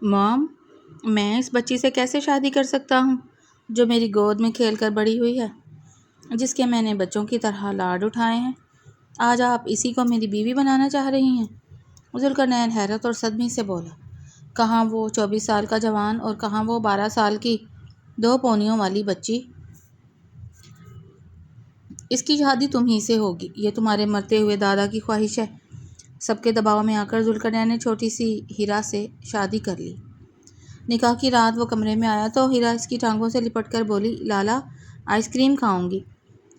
مام، میں اس بچی سے کیسے شادی کر سکتا ہوں جو میری گود میں کھیل کر بڑی ہوئی ہے، جس کے میں نے بچوں کی طرح لاڈ اٹھائے ہیں؟ آج آپ اسی کو میری بیوی بنانا چاہ رہی ہیں؟ ذوالقرنین حیرت اور صدمے سے بولا۔ کہاں وہ 24 سال کا جوان اور کہاں وہ 12 سال کی 2 پونیوں والی بچی؟ اس کی شادی تم ہی سے ہوگی، یہ تمہارے مرتے ہوئے دادا کی خواہش ہے۔ سب کے دباؤ میں آ کر ذوالقرنین نے چھوٹی سی ہیرا سے شادی کر لی۔ نکاح کی رات وہ کمرے میں آیا تو ہیرا اس کی ٹانگوں سے لپٹ کر بولی، لالا آئس کریم کھاؤں گی۔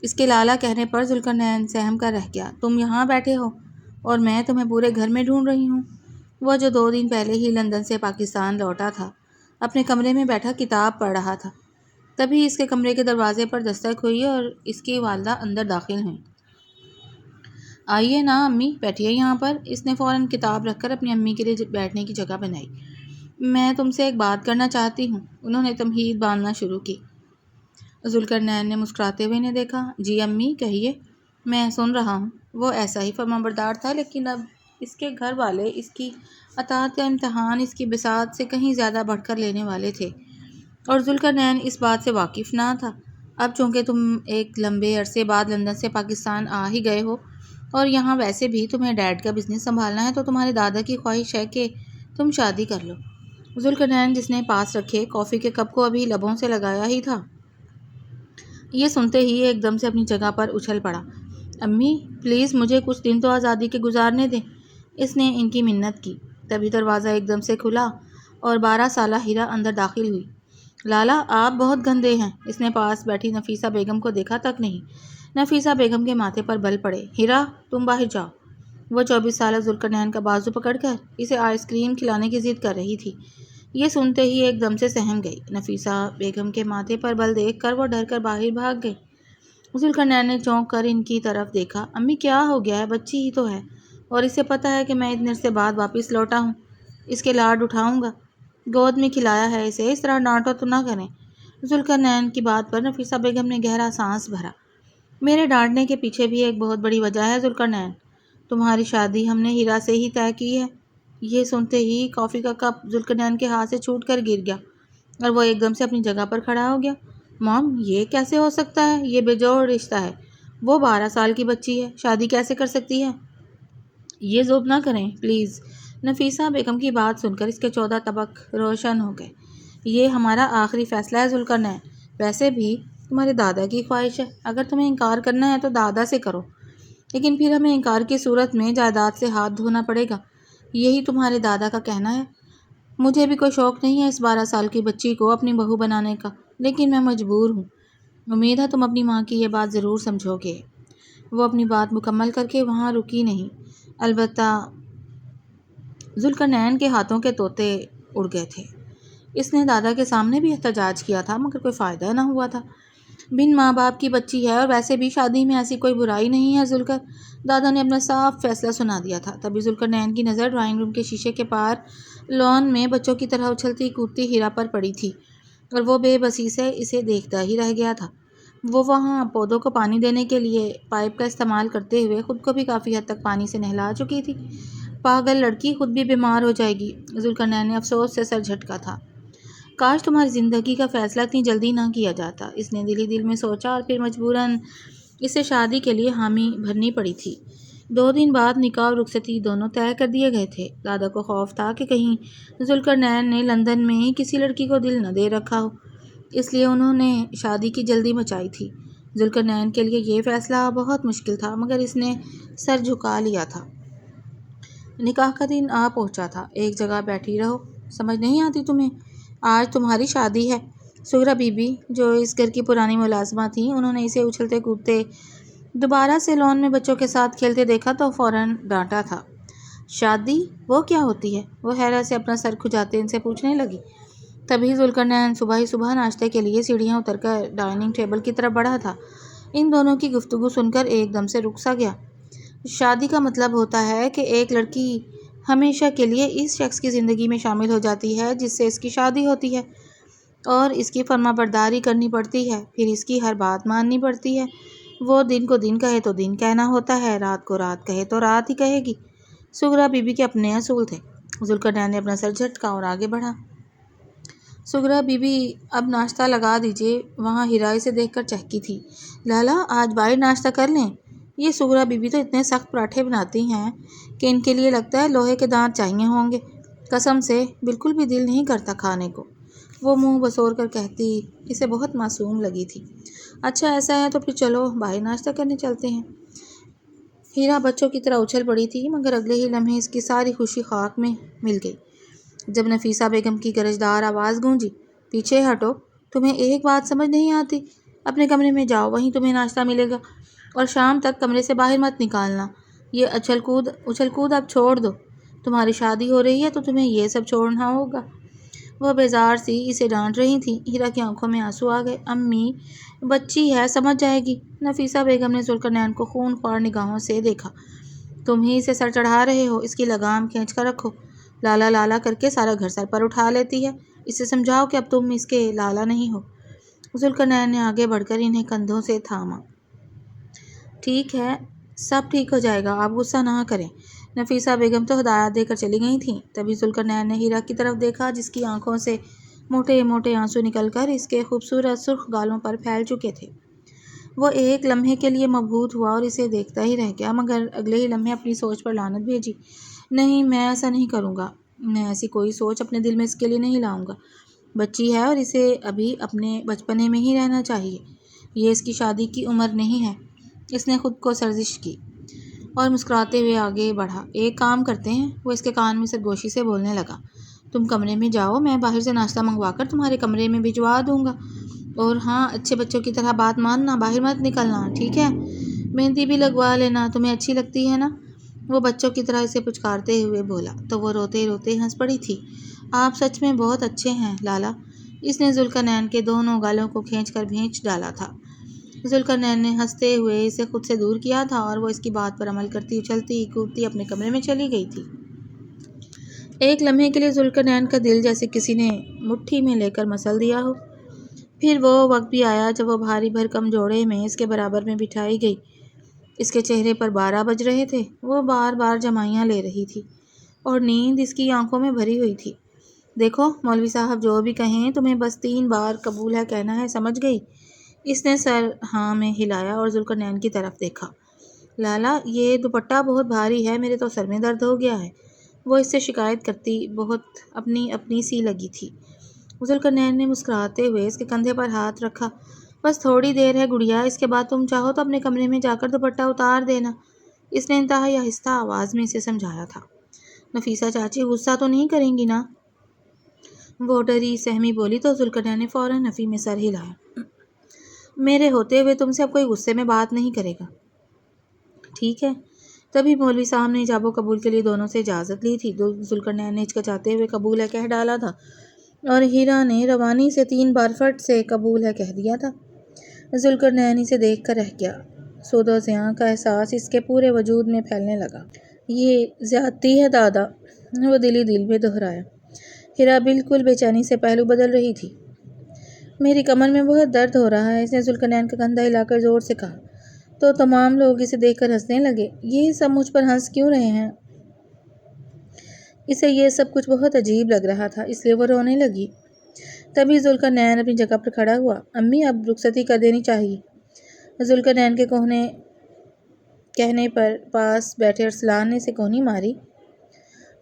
اس کے لالا کہنے پر ذوالقرنین سہم کر رہ گیا۔ تم یہاں بیٹھے ہو اور میں تمہیں پورے گھر میں ڈھونڈ رہی ہوں۔ وہ جو 2 دن پہلے ہی لندن سے پاکستان لوٹا تھا، اپنے کمرے میں بیٹھا کتاب پڑھ رہا تھا۔ تبھی اس کے کمرے کے دروازے پر دستک ہوئی اور اس کی والدہ اندر داخل ہوئیں۔ آئیے نا امی، بیٹھیے یہاں پر۔ اس نے فوراً کتاب رکھ کر اپنی امی کے لیے بیٹھنے کی جگہ بنائی۔ میں تم سے ایک بات کرنا چاہتی ہوں، انہوں نے تمہید باندھنا شروع کی۔ ذوالقرنین نے مسکراتے ہوئے انہیں دیکھا۔ جی امی کہیے، میں سن رہا ہوں۔ وہ ایسا ہی فرمانبردار تھا، لیکن اب اس کے گھر والے اس کی اطاعت کا امتحان اس کی بساط سے کہیں زیادہ بڑھ کر لینے والے تھے، اور ذوالقرنین اس بات سے واقف نہ تھا۔ اب چونکہ تم ایک لمبے عرصے بعد لندن سے پاکستان آ ہی گئے ہو اور یہاں ویسے بھی تمہیں ڈیڈ کا بزنس سنبھالنا ہے، تو تمہارے دادا کی خواہش ہے کہ تم شادی کر لو۔ ذوالقرنین، جس نے پاس رکھے کافی کے کپ کو ابھی لبوں سے لگایا ہی تھا، یہ سنتے ہی ایک دم سے اپنی جگہ پر اچھل پڑا۔ امی پلیز مجھے کچھ دن تو آزادی کے گزارنے دیں، اس نے ان کی منت کی۔ تبھی دروازہ ایک دم سے کھلا اور 12 سالہ ہیرا اندر داخل ہوئی۔ لالا آپ بہت گندے ہیں، اس نے پاس بیٹھی نفیسہ بیگم کو دیکھا تک نہیں۔ نفیسہ بیگم کے ماتھے پر بل پڑے۔ ہیرا تم باہر جاؤ۔ وہ 24 سالہ ذوالقرنین کا بازو پکڑ کر اسے آئس کریم کھلانے کی ضد کر رہی تھی۔ یہ سنتے ہی ایک دم سے سہم گئی۔ نفیسہ بیگم کے ماتھے پر بل دیکھ کر وہ ڈر کر باہر بھاگ گئی۔ ذوالقرنین نے چونک کر ان کی طرف دیکھا۔ امی کیا ہو گیا ہے؟ بچی ہی تو ہے، اور اسے پتہ ہے کہ میں اتنے عرصے بعد واپس لوٹا ہوں، اس کے لاڈ اٹھاؤں گا۔ گود میں کھلایا ہے اسے، اس طرح ڈانٹو تو نہ کریں۔ ذوالقرنین کی بات پر نفیسہ بیگم نے گہرا سانس بھرا۔ میرے ڈانٹنے کے پیچھے بھی ایک بہت بڑی وجہ ہے ذوالقرنین، تمہاری شادی ہم نے ہیرا سے ہی طے کی ہے۔ یہ سنتے ہی کافی کا کپ ذوالقرنین کے ہاتھ سے چھوٹ کر گر گیا اور وہ ایک دم سے اپنی جگہ پر کھڑا ہو گیا۔ مام یہ کیسے ہو سکتا ہے؟ یہ بے جوڑ رشتہ ہے، وہ 12 سال کی بچی ہے، شادی کیسے کر سکتی ہے؟ یہ ذوب نہ کریں پلیز۔ نفیسہ بیگم کی بات سن کر اس کے 14 تبک روشن ہو گئے۔ یہ ہمارا آخری فیصلہ ہے ذوالقرنین، ویسے بھی تمہارے دادا کی خواہش ہے، اگر تمہیں انکار کرنا ہے تو دادا سے کرو، لیکن پھر ہمیں انکار کی صورت میں جائیداد سے ہاتھ دھونا پڑے گا، یہی تمہارے دادا کا کہنا ہے۔ مجھے بھی کوئی شوق نہیں ہے اس 12 سال کی بچی کو اپنی بہو بنانے کا، لیکن میں مجبور ہوں۔ امید ہے تم اپنی ماں کی یہ بات ضرور سمجھو گے۔ وہ اپنی بات مکمل کر کے وہاں رکی نہیں۔ البتہ ذوالقرنین کے ہاتھوں کے طوطے اڑ گئے تھے۔ اس نے دادا کے سامنے بھی احتجاج کیا تھا، مگر کوئی فائدہ نہ ہوا تھا۔ بن ماں باپ کی بچی ہے، اور ویسے بھی شادی میں ایسی کوئی برائی نہیں ہے ذوالقر۔ دادا نے اپنا صاف فیصلہ سنا دیا تھا۔ تبھی ذوالقرنین کی نظر ڈرائنگ روم کے شیشے کے پار لان میں بچوں کی طرح اچھلتی کودتی ہیرا پر پڑی تھی، اور وہ بے بسی سے اسے دیکھتا ہی رہ گیا تھا۔ وہ وہاں پودوں کو پانی دینے کے لیے پائپ کا استعمال کرتے ہوئے خود کو بھی کافی حد تک پانی سے نہلا چکی تھی۔ پاگل لڑکی، خود بھی بیمار ہو جائے گی۔ ذوالقرنین نے افسوس سے سر جھٹکا تھا۔ کاش تمہاری زندگی کا فیصلہ اتنی جلدی نہ کیا جاتا، اس نے دل ہی دل میں سوچا، اور پھر مجبوراً اسے شادی کے لیے حامی بھرنی پڑی تھی۔ 2 دن بعد نکاح اور رخصتی دونوں طے کر دیے گئے تھے۔ دادا کو خوف تھا کہ کہیں ذوالقرنین نے لندن میں کسی لڑکی کو دل نہ دے رکھا ہو، اس لیے انہوں نے شادی کی جلدی مچائی تھی۔ ذوالقرنین کے لیے یہ فیصلہ بہت مشکل تھا، مگر اس نے سر جھکا لیا تھا۔ نکاح کا دن آ پہنچا تھا۔ ایک جگہ بیٹھی رہو، سمجھ نہیں آتی تمہیں؟ آج تمہاری شادی ہے۔ سغرا بی بی جو اس گھر کی پرانی ملازمہ تھیں، انہوں نے اسے اچھلتے کودتے دوبارہ سے لان میں بچوں کے ساتھ کھیلتے دیکھا تو فوراً ڈانٹا تھا۔ شادی وہ کیا ہوتی ہے؟ وہ حیرت سے اپنا سر کھجاتے ان سے پوچھنے لگی۔ تبھی ذوالقرنین صبح ہی صبح ناشتے کے لیے سیڑھیاں اتر کر ڈائننگ ٹیبل کی طرف بڑھا تھا۔ ان دونوں کی گفتگو سن کر ایک دم سے رک سا گیا۔ شادی کا مطلب ہوتا ہے کہ ایک لڑکی ہمیشہ کے لیے اس شخص کی زندگی میں شامل ہو جاتی ہے جس سے اس کی شادی ہوتی ہے، اور اس کی فرما برداری کرنی پڑتی ہے، پھر اس کی ہر بات ماننی پڑتی ہے۔ وہ دن کو دن کہے تو دن کہنا ہوتا ہے، رات کو رات کہے تو رات ہی کہے گی۔ سغرا بی بی کے اپنے اصول تھے۔ ذوالقرنین نے اپنا سر جھٹکا اور آگے بڑھا۔ سغرا بی بی اب ناشتہ لگا دیجیے۔ وہاں ہیرا اسے دیکھ کر چہکی تھی۔ لالا آج باہر ناشتہ کر لیں؟ یہ سغرا بی بی تو اتنے سخت پراٹھے بناتی ہیں کہ ان کے لیے لگتا ہے لوہے کے دانت چاہیے ہوں گے۔ قسم سے بالکل بھی دل نہیں کرتا کھانے کو، وہ منہ بسور کر کہتی۔ اسے بہت معصوم لگی تھی۔ اچھا ایسا ہے تو پھر چلو باہر ناشتہ کرنے چلتے ہیں۔ ہیرا بچوں کی طرح اچھل پڑی تھی، مگر اگلے ہی لمحے اس کی ساری خوشی خاک میں مل گئی جب نفیسہ بیگم کی گرجدار آواز گونجی، پیچھے ہٹو، تمہیں ایک بات سمجھ نہیں آتی؟ اپنے کمرے میں جاؤ، وہیں تمہیں ناشتہ ملے گا، اور شام تک کمرے سے باہر مت نکالنا۔ یہ اچھل کود اب چھوڑ دو، تمہاری شادی ہو رہی ہے تو تمہیں یہ سب چھوڑنا ہوگا۔ وہ بیزار سی اسے ڈانٹ رہی تھی۔ ہیرا کی آنکھوں میں آنسو آ گئے۔ امی بچی ہے، سمجھ جائے گی۔ نفیسہ بیگم نے ذوالقرنین کو خون خوار نگاہوں سے دیکھا۔ تم ہی اسے سر چڑھا رہے ہو، اس کی لگام کھینچ کر رکھو۔ لالا لالا کر کے سارا گھر سر پر اٹھا لیتی ہے، اسے سمجھاؤ کہ اب تم اس کے لالا نہیں ہو۔ ذوالقرنین نے آگے بڑھ کر انہیں کندھوں سے تھاما۔ ٹھیک ہے، سب ٹھیک ہو جائے گا، آپ غصہ نہ کریں۔ نفیسہ بیگم تو ہدایات دے کر چلی گئی تھیں۔ تبھی ذوالقرنین نے ہیرا کی طرف دیکھا جس کی آنکھوں سے موٹے موٹے آنسو نکل کر اس کے خوبصورت سرخ گالوں پر پھیل چکے تھے۔ وہ ایک لمحے کے لیے مبہوت ہوا اور اسے دیکھتا ہی رہ گیا، مگر اگلے ہی لمحے اپنی سوچ پر لعنت بھیجی۔ نہیں، میں ایسا نہیں کروں گا، میں ایسی کوئی سوچ اپنے دل میں اس کے لیے نہیں لاؤں گا۔ بچی ہے اور اسے ابھی اپنے بچپنے میں ہی رہنا چاہیے، یہ اس کی شادی کی عمر نہیں ہے۔ اس نے خود کو سرزش کی اور مسکراتے ہوئے آگے بڑھا۔ ایک کام کرتے ہیں، وہ اس کے کان میں سرگوشی سے بولنے لگا۔ تم کمرے میں جاؤ، میں باہر سے ناشتہ منگوا کر تمہارے کمرے میں بھجوا دوں گا، اور ہاں اچھے بچوں کی طرح بات ماننا، باہر مت نکلنا، ٹھیک ہے؟ مہندی بھی لگوا لینا، تمہیں اچھی لگتی ہے نا؟ وہ بچوں کی طرح اسے پچکارتے ہوئے بولا تو وہ روتے روتے ہنس پڑی تھی۔ آپ سچ میں بہت اچھے ہیں لالا، اس نے ذوالقرنین کے دونوں گالوں کو کھینچ کر بھینچ ڈالا تھا۔ ذوالقرنین نے ہنستے ہوئے اسے خود سے دور کیا تھا اور وہ اس کی بات پر عمل کرتی اچھلتی کودتی اپنے کمرے میں چلی گئی تھی۔ ایک لمحے کے لیے ذوالقرنین کا دل جیسے کسی نے مٹھی میں لے کر مسل دیا ہو۔ پھر وہ وقت بھی آیا جب وہ بھاری بھرکم جوڑے میں اس کے برابر میں بٹھائی گئی۔ اس کے چہرے پر 12 بج رہے تھے، وہ بار بار جمائیاں لے رہی تھی اور نیند اس کی آنکھوں میں بھری ہوئی تھی۔ دیکھو مولوی صاحب جو بھی کہیں تمہیں بس 3 بار قبول ہے کہنا ہے، سمجھ گئی؟ اس نے سر ہاں میں ہلایا اور ذوالقرنین کی طرف دیکھا۔ لالا یہ دوپٹہ بہت بھاری ہے، میرے تو سر میں درد ہو گیا ہے، وہ اس سے شکایت کرتی بہت اپنی سی لگی تھی۔ ذوالقرنین نے مسکراتے ہوئے اس کے کندھے پر ہاتھ رکھا۔ بس تھوڑی دیر ہے گڑیا، اس کے بعد تم چاہو تو اپنے کمرے میں جا کر دوپٹہ اتار دینا، اس نے انتہائی آہستہ آواز میں اسے سمجھایا تھا۔ نفیسہ چاچی غصہ تو نہیں کریں گی نا؟ وہ ڈری سہمی بولی تو ذوالقرنین نے فوراً نفی میں سر ہلایا۔ میرے ہوتے ہوئے تم سے اب کوئی غصے میں بات نہیں کرے گا، ٹھیک ہے؟ تبھی مولوی صاحب نے ایجاب و قبول کے لیے دونوں سے اجازت لی تھی۔ ذوالقرنین نے ہچکچاتے ہوئے قبول ہے کہہ ڈالا تھا اور ہیرا نے روانی سے 3 بار فٹ سے قبول ہے کہہ دیا تھا۔ ذوالقرنین اسے دیکھ کر رہ گیا۔ سود و زیاں کا احساس اس کے پورے وجود میں پھیلنے لگا۔ یہ زیادتی ہے دادا، وہ دل ہی دل میں دہرایا۔ ہیرا بالکل بے چینی سے پہلو بدل رہی تھی۔ میری کمر میں بہت درد ہو رہا ہے، اس نے ذوالقرنین کا کندھا ہلا کر زور سے کہا تو تمام لوگ اسے دیکھ کر ہنسنے لگے۔ یہ سب مجھ پر ہنس کیوں رہے ہیں؟ اسے یہ سب کچھ بہت عجیب لگ رہا تھا، اس لیے وہ رونے لگی۔ تبھی ذوالقرنین اپنی جگہ پر کھڑا ہوا۔ امی اب رخصتی کر دینی چاہیے۔ ذوالقرنین کے کہنے پر پاس بیٹھے ارسلان نے اسے کونی ماری۔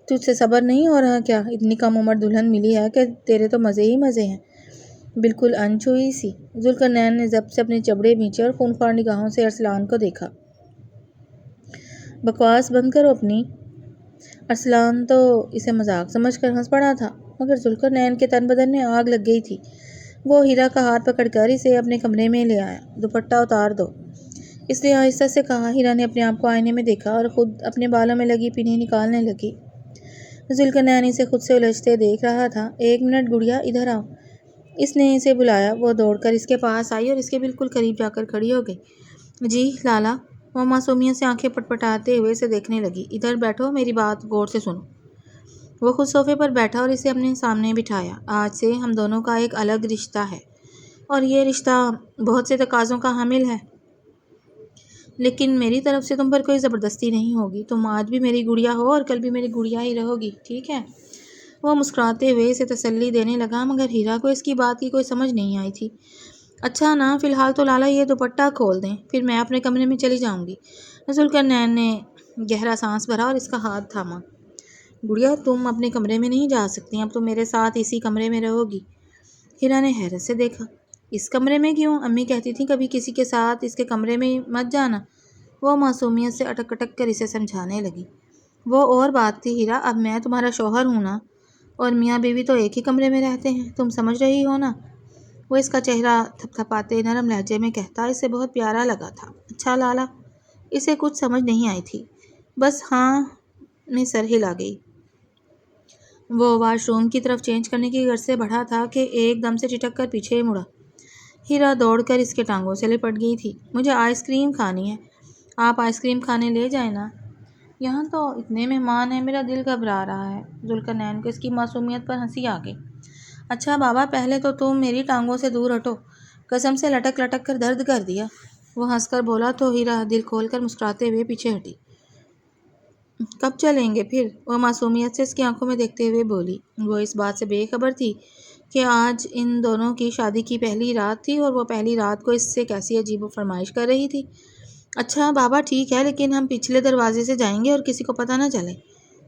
تجھ سے صبر نہیں ہو رہا کیا؟ اتنی کم عمر دلہن ملی ہے کہ تیرے تو مزے ہی مزے ہیں، بالکل انچھوئی سی۔ ذوالقرنین نے ضبط سے اپنے چبڑے بھینچے اور خونخوار نگاہوں سے ارسلان کو دیکھا۔ بکواس بند کرو اپنی۔ ارسلان تو اسے مذاق سمجھ کر ہنس پڑا تھا، مگر ذوالقرنین کے تن بدن میں آگ لگ گئی تھی۔ وہ ہیرا کا ہاتھ پکڑ کر اسے اپنے کمرے میں لے آیا۔ دوپٹہ اتار دو، اس نے آہستہ سے کہا۔ ہیرا نے اپنے آپ کو آئینے میں دیکھا اور خود اپنے بالوں میں لگی پنیں نکالنے لگی۔ ذوالقرنین اسے خود سے الجھتے دیکھ رہا تھا۔ 1 منٹ گڑیا، ادھر آؤ، اس نے اسے بلایا۔ وہ دوڑ کر اس کے پاس آئی اور اس کے بالکل قریب جا کر کھڑی ہو گئی۔ جی لالا، وہ معصومیت سے آنکھیں پٹپٹاتے ہوئے اسے دیکھنے لگی۔ ادھر بیٹھو، میری بات غور سے سنو۔ وہ خود صوفے پر بیٹھا اور اسے اپنے سامنے بٹھایا۔ آج سے ہم دونوں کا ایک الگ رشتہ ہے اور یہ رشتہ بہت سے تقاضوں کا حامل ہے۔ لیکن میری طرف سے تم پر کوئی زبردستی نہیں ہوگی. تم آج بھی میری گڑیا ہو اور کل بھی میری گڑیا ہی رہو گی, ٹھیک ہے؟ وہ مسکراتے ہوئے اسے تسلی دینے لگا مگر ہیرا کو اس کی بات کی کوئی سمجھ نہیں آئی تھی. اچھا نا, فی الحال تو لالا یہ دوپٹہ کھول دیں, پھر میں اپنے کمرے میں چلی جاؤں گی. ذوالقرنین نے گہرا سانس بھرا اور اس کا ہاتھ تھاما. گڑیا تم اپنے کمرے میں نہیں جا سکتی, اب تم میرے ساتھ اسی کمرے میں رہو گی. ہیرا نے حیرت سے دیکھا. اس کمرے میں کیوں؟ امی کہتی تھیں کبھی کسی کے ساتھ اس کے کمرے میں مت جانا. وہ معصومیت سے اٹک اٹک کر اسے سمجھانے لگی. وہ اور بات تھی ہیرا, اب میں تمہارا شوہر ہوں نا, اور میاں بیوی تو ایک ہی کمرے میں رہتے ہیں, تم سمجھ رہی ہو نا. وہ اس کا چہرہ تھپ تھپاتے نرم لہجے میں کہتا اسے بہت پیارا لگا تھا. اچھا لالا. اسے کچھ سمجھ نہیں آئی تھی, بس ہاں میں سر ہلا گئی. وہ واش روم کی طرف چینج کرنے کی غرض سے بڑھا تھا کہ ایک دم سے چٹک کر پیچھے مڑا. ہیرا دوڑ کر اس کے ٹانگوں سے لپٹ گئی تھی. مجھے آئس کریم کھانی ہے, آپ آئس کریم کھانے لے جائیں نا. یہاں تو اتنے مہمان ہیں, میرا دل گھبرا رہا ہے. ذوالقرنین کو اس کی معصومیت پر ہنسی آ گئی. اچھا بابا, پہلے تو تم میری ٹانگوں سے دور ہٹو, قسم سے لٹک لٹک کر درد کر دیا. وہ ہنس کر بولا تو ہیرا دل کھول کر مسکراتے ہوئے پیچھے ہٹی. کب چلیں گے پھر؟ وہ معصومیت سے اس کی آنکھوں میں دیکھتے ہوئے بولی. وہ اس بات سے بے خبر تھی کہ آج ان دونوں کی شادی کی پہلی رات تھی اور وہ پہلی رات کو اس سے کیسی عجیب و فرمائش کر رہی تھی. اچھا بابا ٹھیک ہے, لیکن ہم پچھلے دروازے سے جائیں گے اور کسی کو پتہ نہ چلے.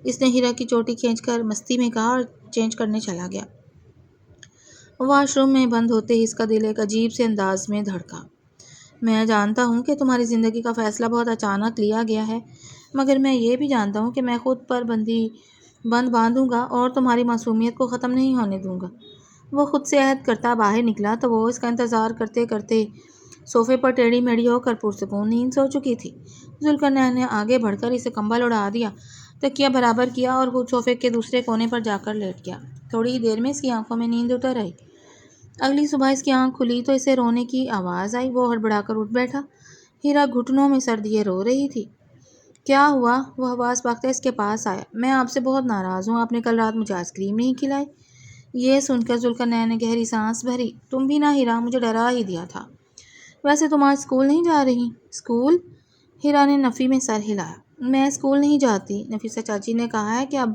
اس نے ہیرا کی چوٹی کھینچ کر مستی میں کہا اور چینج کرنے چلا گیا. واش روم میں بند ہوتے ہی اس کا دل ایک عجیب سے انداز میں دھڑکا. میں جانتا ہوں کہ تمہاری زندگی کا فیصلہ بہت اچانک لیا گیا ہے, مگر میں یہ بھی جانتا ہوں کہ میں خود پر بند باندھوں گا اور تمہاری معصومیت کو ختم نہیں ہونے دوں گا. وہ خود سے عہد کرتا باہر نکلا تو وہ اس کا انتظار کرتے کرتے صوفے پر ٹیڑھی میڑھی ہو کر پرسکون نیند سو چکی تھی. ذوالقرنین نے آگے بڑھ کر اسے کمبل اڑا دیا, تکیہ برابر کیا اور خود صوفے کے دوسرے کونے پر جا کر لیٹ گیا. تھوڑی ہی دیر میں اس کی آنکھوں میں نیند اتر آئی. اگلی صبح اس کی آنکھ کھلی تو اسے رونے کی آواز آئی. وہ ہڑبڑا کر اٹھ بیٹھا. ہیرا گھٹنوں میں سر دیے رو رہی تھی. کیا ہوا؟ وہ حواس باختہ اس کے پاس آیا. میں آپ سے بہت ناراض ہوں, آپ نے کل رات مجھے آئس کریم نہیں کھلائی. یہ سن کر ذوالقرنین نے گہری سانس بھری. تم بھی نہ ہیرا, مجھے ڈرا ہی دیا تھا. ویسے تم آج اسکول نہیں جا رہی؟ اسکول؟ ہیرا نے نفی میں سر ہلایا. میں اسکول نہیں جاتی. نفیسہ چاچی نے کہا ہے کہ اب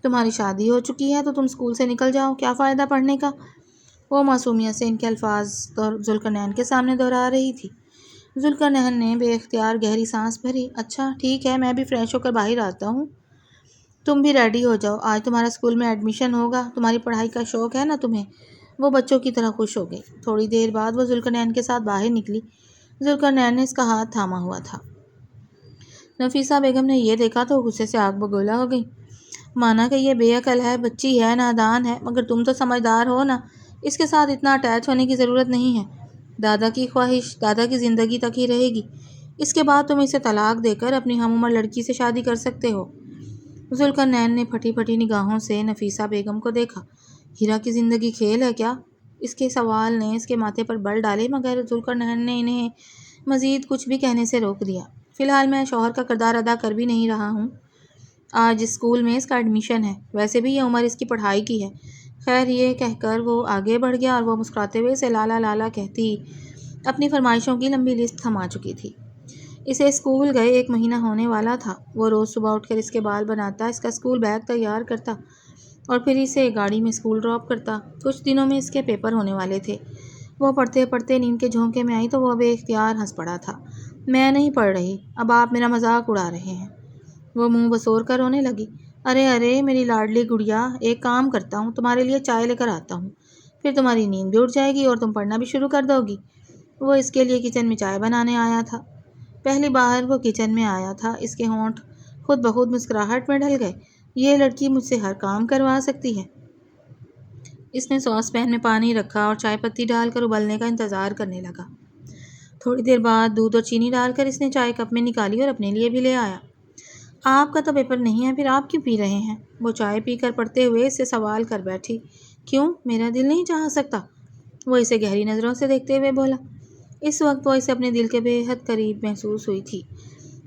تمہاری شادی ہو چکی ہے تو تم اسکول سے نکل جاؤ, کیا فائدہ پڑھنے کا. وہ معصومیت سے ان کے الفاظ ذوالقرنین کے سامنے دہرا رہی تھی. ذوالقرنین نے بے اختیار گہری سانس بھری. اچھا ٹھیک ہے, میں بھی فریش ہو کر باہر آتا ہوں. تم بھی ریڈی ہو جاؤ, آج تمہارا اسکول میں ایڈمیشن ہوگا. تمہاری پڑھائی کا شوق ہے نا تمہیں. وہ بچوں کی طرح خوش ہو گئی. تھوڑی دیر بعد وہ ذوالقرنین کے ساتھ باہر نکلی. ذوالقرنین نے اس کا ہاتھ تھاما ہوا تھا. نفیسہ بیگم نے یہ دیکھا تو غصے سے آگ بگولا ہو گئی. مانا کہ یہ بے عقل ہے, بچی ہے, نادان ہے, مگر تم تو سمجھدار ہو نا, اس کے ساتھ اتنا اٹیچ ہونے کی ضرورت نہیں ہے. دادا کی خواہش دادا کی زندگی تک ہی رہے گی. اس کے بعد تم اسے طلاق دے کر اپنی ہم عمر لڑکی سے شادی کر سکتے ہو. ذوالقرنین نے پھٹی پھٹی نگاہوں سے نفیسہ بیگم کو دیکھا. ہیرا کی زندگی کھیل ہے کیا؟ اس کے سوال نے اس کے ماتھے پر بل ڈالے, مگر ذوالقرنین نے انہیں مزید کچھ بھی کہنے سے روک دیا. فی الحال میں شوہر کا کردار ادا کر بھی نہیں رہا ہوں. آج اسکول میں اس کا ایڈمیشن ہے, ویسے بھی یہ عمر اس کی پڑھائی کی ہے. خیر, یہ کہہ کر وہ آگے بڑھ گیا اور وہ مسکراتے ہوئے اسے لالا لالا کہتی اپنی فرمائشوں کی لمبی لسٹ تھما چکی تھی. اسے اسکول گئے 1 مہینہ ہونے والا تھا. وہ روز صبح اٹھ کر اس کے بال بناتا, اس کا اسکول بیگ تیار کرتا اور پھر اسے گاڑی میں اسکول ڈراپ کرتا. کچھ دنوں میں اس کے پیپر ہونے والے تھے. وہ پڑھتے پڑھتے نیند کے جھونکے میں آئی تو وہ بے اختیار ہنس پڑا تھا. میں نہیں پڑھ رہی, اب آپ میرا مذاق اڑا رہے ہیں. وہ منہ بسور کر رونے لگی. ارے ارے میری لاڈلی گڑیا, ایک کام کرتا ہوں, تمہارے لیے چائے لے کر آتا ہوں, پھر تمہاری نیند بھی اٹھ جائے گی اور تم پڑھنا بھی شروع کر دو گی. وہ اس کے لیے کچن میں چائے بنانے آیا تھا. پہلی بار وہ کچن میں آیا تھا, اس کے ہونٹ خود بخود مسکراہٹ میں ڈھل گئے. یہ لڑکی مجھ سے ہر کام کروا سکتی ہے. اس نے ساس پین میں پانی رکھا اور چائے پتی ڈال کر ابلنے کا انتظار کرنے لگا. تھوڑی دیر بعد دودھ اور چینی ڈال کر اس نے چائے کپ میں نکالی اور اپنے لیے بھی لے آیا. آپ کا تو پیپر نہیں ہے, پھر آپ کیوں پی رہے ہیں؟ وہ چائے پی کر پڑھتے ہوئے اس سے سوال کر بیٹھی. کیوں, میرا دل نہیں چاہ سکتا؟ وہ اسے گہری نظروں سے دیکھتے ہوئے بولا. اس وقت وہ اسے اپنے دل کے بے حد قریب محسوس ہوئی تھی.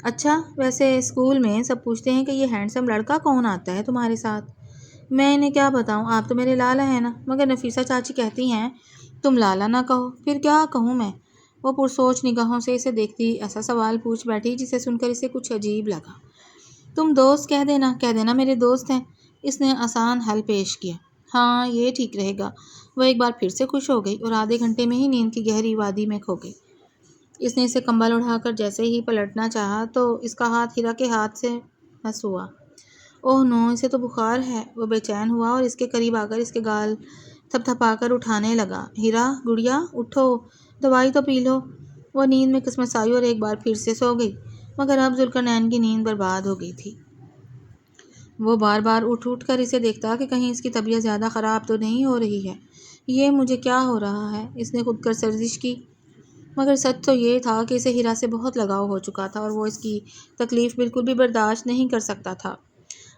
اچھا, ویسے اسکول میں سب پوچھتے ہیں کہ یہ ہینڈسم لڑکا کون آتا ہے تمہارے ساتھ. میں انہیں کیا بتاؤں, آپ تو میرے لالا ہیں نا. مگر نفیسہ چاچی کہتی ہیں تم لالا نہ کہو. پھر کیا کہوں میں؟ وہ پرسوچ نگاہوں سے اسے دیکھتی ایسا سوال پوچھ بیٹھی جسے سن کر اسے کچھ عجیب لگا۔ تم دوست کہہ دینا میرے دوست ہیں۔ اس نے آسان حل پیش کیا۔ ہاں یہ ٹھیک رہے گا۔ وہ ایک بار پھر سے خوش ہو گئی اور آدھے گھنٹے میں ہی نیند کی گہری وادی میں کھو گئی۔ اس نے اسے کمبل اڑا کر جیسے ہی پلٹنا چاہا تو اس کا ہاتھ ہیرا کے ہاتھ سے مس ہوا۔ اوہ نو، اسے تو بخار ہے۔ وہ بے چین ہوا اور اس کے قریب آ کر اس کے گال تھپ تھپا کر اٹھانے لگا۔ ہیرا گڑیا اٹھو، دوائی تو پی لو۔ وہ نیند میں کسمسائی اور ایک بار پھر سے سو گئی، مگر اب ذوالقرنین کی نیند برباد ہو گئی تھی۔ وہ بار بار اٹھ کر اسے دیکھتا کہ کہیں اس کی طبیعت زیادہ خراب تو نہیں ہو رہی ہے۔ یہ مجھے کیا ہو رہا ہے؟ اس نے خود کر سرزش کی، مگر سچ تو یہ تھا کہ اسے ہیرا سے بہت لگاؤ ہو چکا تھا اور وہ اس کی تکلیف بالکل بھی برداشت نہیں کر سکتا تھا۔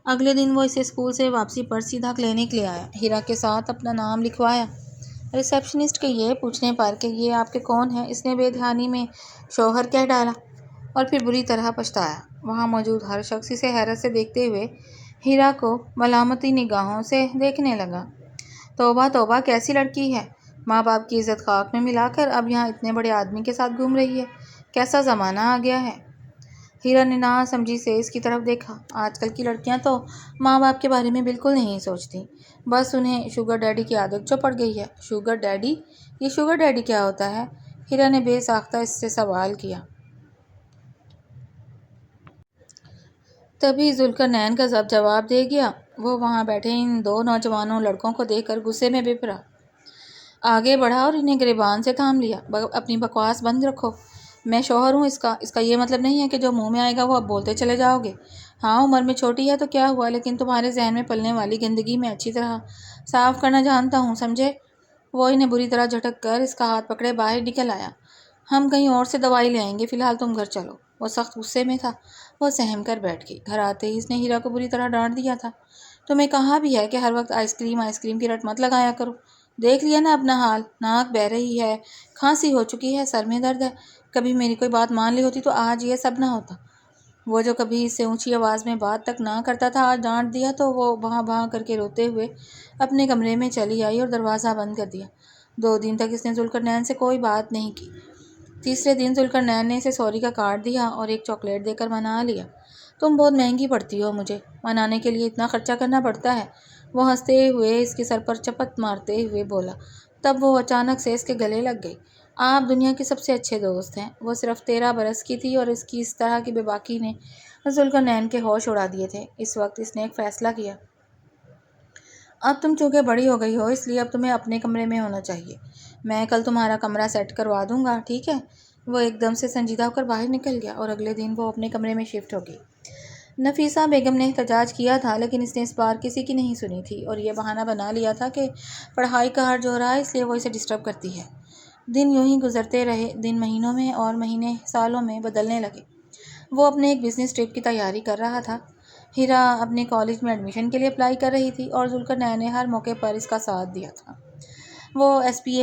اگلے دن وہ اسے اسکول سے واپسی پر سیدھا کلینک لے آیا، ہیرا کے ساتھ اپنا نام لکھوایا۔ ریسیپشنسٹ کے یہ پوچھنے پر کہ یہ آپ کے کون ہیں، اس نے بے دھیانی میں شوہر کہہ ڈالا اور پھر بری طرح پچھتایا۔ وہاں موجود ہر شخص اسے حیرت سے دیکھتے ہوئے ہیرا کو ملامتی نگاہوں سے دیکھنے لگا۔ توبہ توبہ، کیسی لڑکی ہے! ماں باپ کی عزت خاک میں ملا کر اب یہاں اتنے بڑے آدمی کے ساتھ گھوم رہی ہے۔ کیسا زمانہ آ گیا ہے! ہیرا نے نا سمجھی سے اس کی طرف دیکھا۔ آج کل کی لڑکیاں تو ماں باپ کے بارے میں بالکل نہیں سوچتی، بس انہیں شوگر ڈیڈی کی عادت جو پڑ گئی ہے۔ Sugar daddy? یہ شوگر ڈیڈی کیا ہوتا ہے؟ ہیرا نے بے ساختہ اس سے سوال کیا۔ تبھی ذوالقرنین کا جواب دے گیا۔ وہ وہاں بیٹھے ان دو نوجوانوں لڑکوں کو دیکھ کر غصے میں بپھرا، آگے بڑھا اور انہیں گریبان سے تھام لیا۔ اپنی بکواس بند رکھو، میں شوہر ہوں اس کا یہ مطلب نہیں ہے کہ جو منہ میں آئے گا وہ اب بولتے چلے جاؤ گے۔ ہاں عمر میں چھوٹی ہے تو کیا ہوا، لیکن تمہارے ذہن میں پلنے والی گندگی میں اچھی طرح صاف کرنا جانتا ہوں، سمجھے؟ وہ انہیں بری طرح جھٹک کر اس کا ہاتھ پکڑے باہر نکل آیا۔ ہم کہیں اور سے دوائی لے آئیں گے، فی الحال تم گھر چلو۔ وہ سخت غصے میں تھا، وہ سہم کر بیٹھ گئی۔ گھر آتے ہی اس نے ہیرا کو بری طرح ڈانٹ دیا تھا۔ تمہیں کہا بھی ہے کہ ہر وقت آئس کریم کی رٹ مت لگایا کرو۔ دیکھ لیا نا اپنا حال، ناک بہہ رہی ہے، کھانسی ہو چکی ہے، سر میں درد ہے۔ کبھی میری کوئی بات مان لی ہوتی تو آج یہ سب نہ ہوتا۔ وہ جو کبھی اس سے اونچی آواز میں بات تک نہ کرتا تھا، آج ڈانٹ دیا تو وہ بھاں بھاں کر کے روتے ہوئے اپنے کمرے میں چلی آئی اور دروازہ بند کر دیا۔ 2 دن تک اس نے ذوالقرنین سے کوئی بات نہیں کی۔ تیسرے دن ذوالقرنین نے اسے سوری کا کارڈ دیا اور ایک چاکلیٹ دے کر منا لیا۔ تم بہت مہنگی پڑتی ہو مجھے، منانے کے لیے اتنا خرچہ کرنا پڑتا ہے۔ وہ ہنستے ہوئے اس کے سر پر چپت مارتے ہوئے بولا۔ تب وہ اچانک سے اس کے گلے لگ گئی۔ آپ دنیا کے سب سے اچھے دوست ہیں۔ وہ صرف 13 برس کی تھی اور اس طرح کی بے باکی نے ذوالقرنین کے ہوش اڑا دیے تھے۔ اس وقت اس نے ایک فیصلہ کیا۔ اب تم چونکہ بڑی ہو گئی ہو، اس لیے اب تمہیں اپنے کمرے میں ہونا چاہیے۔ میں کل تمہارا کمرہ سیٹ کروا دوں گا، ٹھیک ہے؟ وہ ایک دم سے سنجیدہ ہو کر باہر نکل گیا اور اگلے دن وہ اپنے کمرے میں شفٹ ہو گئی۔ نفیسہ بیگم نے احتجاج کیا تھا، لیکن اس نے اس بار کسی کی نہیں سنی تھی اور یہ بہانہ بنا لیا تھا کہ پڑھائی کا حرج ہو رہا ہے، اس لیے وہ اسے ڈسٹرب کرتی ہے۔ دن یوں ہی گزرتے رہے، دن مہینوں میں اور مہینے سالوں میں بدلنے لگے۔ وہ اپنے ایک بزنس ٹرپ کی تیاری کر رہا تھا، ہیرا اپنے کالج میں ایڈمیشن کے لیے اپلائی کر رہی تھی اور ذوالقرنین نے ہر موقع پر اس کا ساتھ دیا تھا۔ وہ ایسی ہی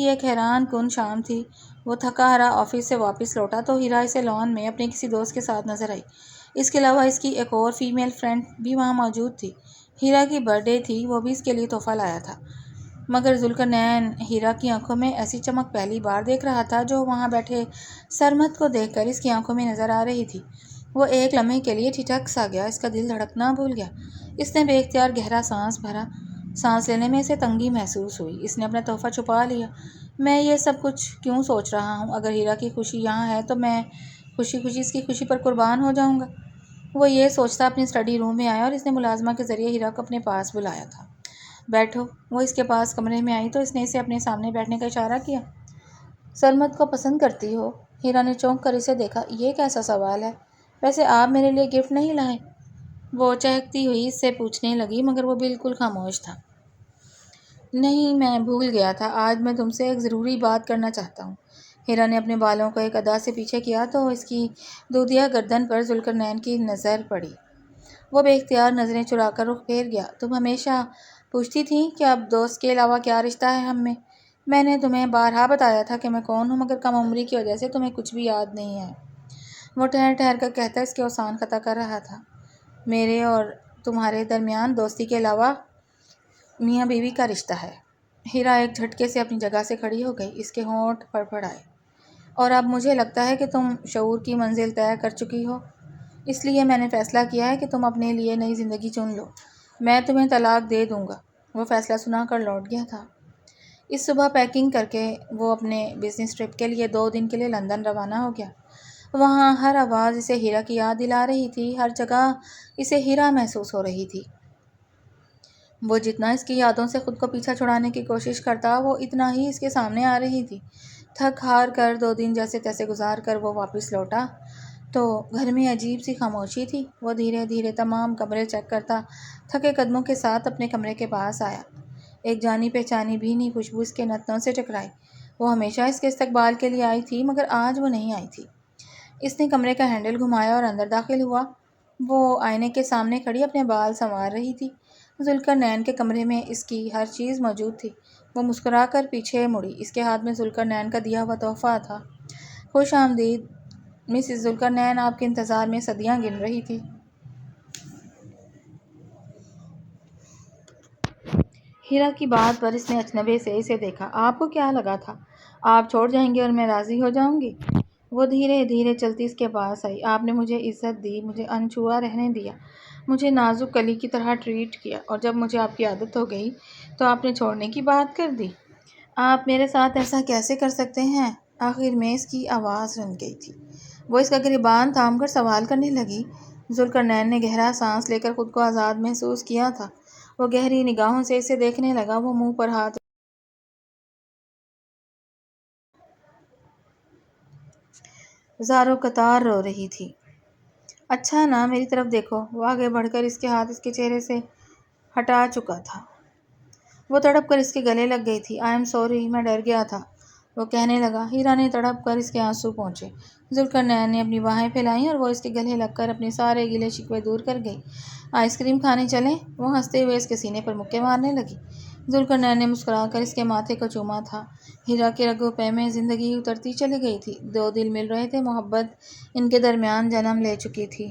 ایک حیران کن شام تھی۔ وہ تھکا ہارا آفس سے واپس لوٹا تو ہیرا اسے لان میں اپنے کسی دوست کے ساتھ نظر آئی۔ اس کے علاوہ اس کی ایک اور فیمیل فرینڈ بھی وہاں موجود تھی۔ ہیرا کی برتھ ڈے تھی، وہ بھی اس کے لیے تحفہ لایا تھا، مگر ذوالقرنین ہیرا کی آنکھوں میں ایسی چمک پہلی بار دیکھ رہا تھا جو وہاں بیٹھے سرمد کو دیکھ کر اس کی آنکھوں میں نظر آ رہی تھی۔ وہ ایک لمحے کے لیے ٹھٹک سا گیا، اس کا دل دھڑکنا بھول گیا۔ اس نے بے اختیار گہرا سانس بھرا، سانس لینے میں اسے تنگی محسوس ہوئی۔ اس نے اپنا تحفہ چھپا لیا۔ میں یہ سب کچھ کیوں سوچ رہا ہوں؟ اگر ہیرا کی خوشی یہاں ہے تو میں خوشی اس کی خوشی پر قربان ہو جاؤں گا۔ وہ یہ سوچتا اپنی اسٹڈی روم میں آیا اور اس نے ملازمہ کے ذریعے ہیرا کو اپنے پاس بلایا تھا۔ بیٹھو۔ وہ اس کے پاس کمرے میں آئی تو اس نے اسے اپنے سامنے بیٹھنے کا اشارہ کیا۔ سرمد کو پسند کرتی ہو؟ ہیرا نے چونک کر اسے دیکھا۔ یہ کیسا سوال ہے؟ ویسے آپ میرے لیے گفٹ نہیں لائے؟ وہ چہکتی ہوئی اس سے پوچھنے لگی، مگر وہ بالکل خاموش تھا۔ نہیں، میں بھول گیا تھا، آج میں تم سے ایک ضروری بات کرنا چاہتا ہوں۔ ہیرا نے اپنے بالوں کو ایک ادا سے پیچھے کیا تو اس کی دودھیا گردن پر ذوالقرنین کی نظر پڑی۔ وہ بے اختیار نظریں چرا کر رخ پھیر گیا۔ تم ہمیشہ پوچھتی تھیں کہ اب دوست کے علاوہ کیا رشتہ ہے ہم میں۔ میں نے تمہیں بارہا بتایا تھا کہ میں کون ہوں، مگر کم عمری کی وجہ سے تمہیں کچھ بھی یاد نہیں ہے۔ وہ ٹھہر ٹھہر کر کہتا اس کے اوسان قطع کر رہا تھا۔ میرے اور تمہارے درمیان دوستی کے علاوہ میاں بیوی کا رشتہ ہے۔ ہیرا ایک جھٹکے سے اپنی جگہ سے کھڑی ہو گئی، اس کے ہونٹ پھڑ آئے۔ اور اب مجھے لگتا ہے کہ تم شعور کی منزل طے کر چکی ہو، اس لیے میں نے فیصلہ کیا ہے کہ تم اپنے لیے نئی زندگی چن لو۔ میں تمہیں طلاق دے دوں گا۔ وہ فیصلہ سنا کر لوٹ گیا تھا۔ اس صبح پیکنگ کر کے وہ اپنے بزنس ٹرپ کے لیے 2 دن کے لیے لندن روانہ ہو گیا۔ وہاں ہر آواز اسے ہیرا کی یاد دلا رہی تھی، ہر جگہ اسے ہیرا محسوس ہو رہی تھی۔ وہ جتنا اس کی یادوں سے خود کو پیچھا چھڑانے کی کوشش کرتا، وہ اتنا ہی اس کے سامنے آ رہی تھی۔ تھک ہار کر 2 دن جیسے تیسے گزار کر وہ واپس لوٹا تو گھر میں عجیب سی خاموشی تھی۔ وہ دھیرے دھیرے تمام کمرے چیک کرتا تھکے قدموں کے ساتھ اپنے کمرے کے پاس آیا۔ ایک جانی پہچانی بھینی خوشبو اس کے نتنوں سے ٹکرائی۔ وہ ہمیشہ اس کے استقبال کے لیے آئی تھی، مگر آج وہ نہیں آئی تھی۔ اس نے کمرے کا ہینڈل گھمایا اور اندر داخل ہوا۔ وہ آئینے کے سامنے کھڑی اپنے بال سنوار رہی تھی۔ ذوالقرنین کے کمرے میں اس کی ہر چیز موجود تھی۔ وہ مسکرا کر پیچھے مڑی۔ اس کے ہاتھ میں ذوالقرنین کا دیا ہوا تحفہ تھا۔ خوش آمدید مسز ذوالقرنین، آپ کے انتظار میں صدیاں گن رہی تھی۔ ہیرا کی بات پر اس نے اچنبے سے اسے دیکھا۔ آپ کو کیا لگا تھا آپ چھوڑ جائیں گے اور میں راضی ہو جاؤں گی؟ وہ دھیرے دھیرے چلتی اس کے پاس آئی۔ آپ نے مجھے عزت دی، مجھے انچھوا رہنے دیا، مجھے نازک کلی کی طرح ٹریٹ کیا، اور جب مجھے آپ کی عادت ہو گئی تو آپ نے چھوڑنے کی بات کر دی۔ آپ میرے ساتھ ایسا کیسے کر سکتے ہیں؟ آخر میں اس کی آواز رن گئی تھی۔ وہ اس کا گریبان تھام کر سوال کرنے لگی۔ ذوالقرنین نے گہرا سانس لے کر خود کو آزاد محسوس کیا تھا۔ وہ گہری نگاہوں سے اسے دیکھنے لگا۔ وہ منہ پر ہاتھ زاروں قطار رو رہی تھی۔ اچھا نا، میری طرف دیکھو۔ وہ آگے بڑھ کر اس کے ہاتھ اس کے چہرے سے ہٹا چکا تھا۔ وہ تڑپ کر اس کے گلے لگ گئی تھی۔ آئی ایم سوری، میں ڈر گیا تھا، وہ کہنے لگا۔ ہیرا نے تڑپ کر اس کے آنسو پونچھے۔ ذوالقرنین نے اپنی باہیں پھیلائیں اور وہ اس کے گلے لگ کر اپنے سارے گلے شکوے دور کر گئی۔ آئس کریم کھانے چلیں؟ وہ ہنستے ہوئے اس کے سینے پر مکے مارنے لگی۔ ذوالقرنین نے مسکرا کر اس کے ماتھے کو چوما تھا۔ ہیرا کے رگ و پے میں زندگی اترتی چلی گئی تھی۔ 2 دل مل رہے تھے، محبت ان کے درمیان جنم لے چکی تھی۔